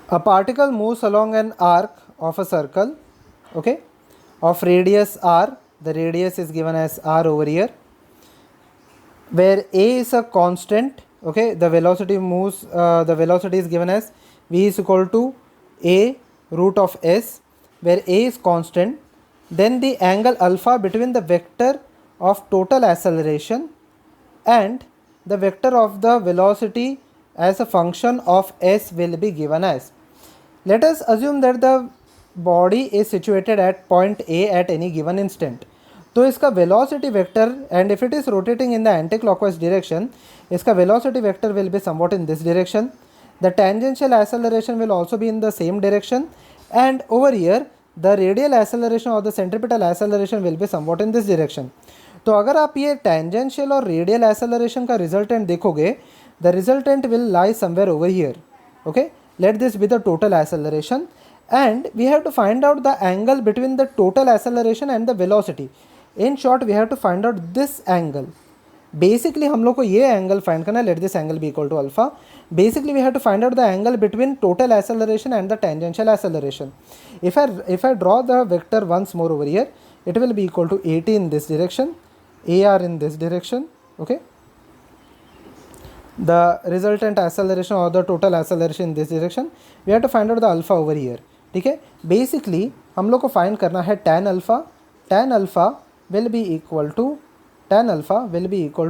A particle moves along an arc of a circle, okay, of radius r. The radius is given as r over here, where a is a constant, okay. The velocity moves, the velocity is given as v is equal to a root of s, where a is constant. Then the angle alpha between the vector of total acceleration and the vector of the velocity as a function of s will be given as. Let us assume that the body is situated at point A at any given instant. तो इसका velocity vector, and if it is rotating in the anti-clockwise direction, इसका velocity vector will be somewhat in this direction. The tangential acceleration will also be in the same direction, and over here the radial acceleration or the centripetal acceleration will be somewhat in this direction. तो अगर आप ये tangential और radial acceleration का resultant देखोगे, the resultant will lie somewhere over here, okay. Let this be the total acceleration, and we have to find out the angle between the total acceleration and the velocity. In short, we have to find out this angle. Basically हम लोग को ये angle find करना है. Let this angle be equal to alpha. Basically we have to find out the angle between total acceleration and the tangential acceleration. If I draw the vector once more over here, it will be equal to AT in this direction, AR in this direction, okay. The resultant acceleration or the total acceleration in this direction, we have to find out the alpha over here, ठीक है. Basically हम लोग को find करना है tan alpha will be equal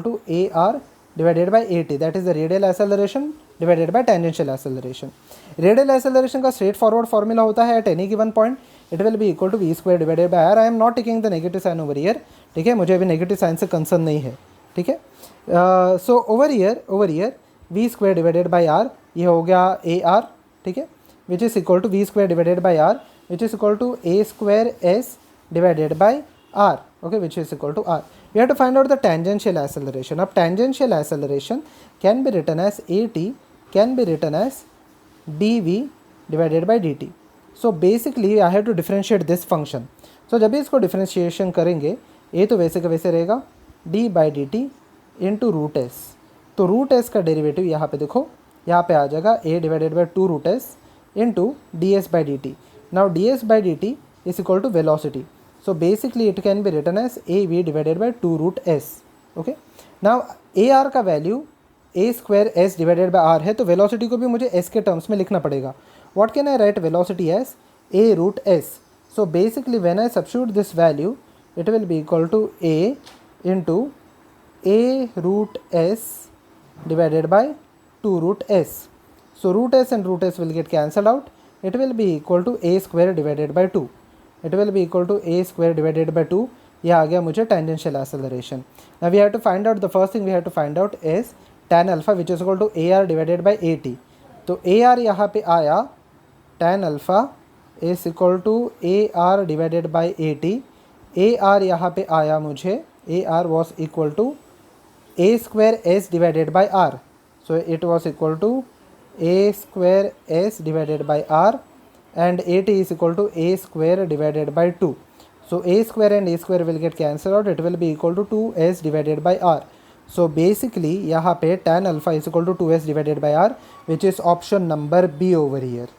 to AR divided by AT, that is the radial acceleration divided by tangential acceleration. Radial acceleration का straight forward formula होता है at any given point it will be equal to v square divided by r. I am not taking the negative sign over here, ठीक है, मुझे अभी negative sign से concern नहीं है, ठीक है. So over here v square divided by r, ये हो गया AR, ठीक है, which is equal to v square divided by r, which is equal to a square s divided by r, okay, which is equal to r. We have to find out the tangential acceleration. Now tangential acceleration can be written as AT, can be written as dv divided by dt. So basically I have to differentiate this function. So जब भी इसको differentiation करेंगे, a तो वैसे का वैसे रहेगा d by dt into root s. तो root s का डेरिवेटिव यहाँ पे देखो, यहाँ पे आ जाएगा a divided by 2 root s into ds by dt. Now ds by dt is equal to velocity. So basically it can be written as av divided by 2 root s, okay. Now ar का value a square s divided by r है, तो velocity को भी मुझे s के terms में लिखना पड़ेगा. What can I write velocity as? a root s. So basically when I substitute this value, it will be equal to a into a root s divided by 2 root s. So root s and root s will get cancelled out. It will be equal to a square divided by 2. It will be equal to a square divided by 2. यह आ गया मुझे tangential acceleration. Now we have to find out, the first thing we have to find out is tan alpha, which is equal to AR divided by AT. तो AR यहाँ पे आया, tan alpha is equal to AR divided by AT. AR यहाँ पे आया मुझे, AR was equal to a square s divided by r. So it was equal to a square s divided by r, and AT is equal to a square divided by 2. So a square and a square will get cancelled out. It will be equal to 2s divided by r. So basically यहाँ पे tan alpha is equal to 2s divided by r, which is option number B over here.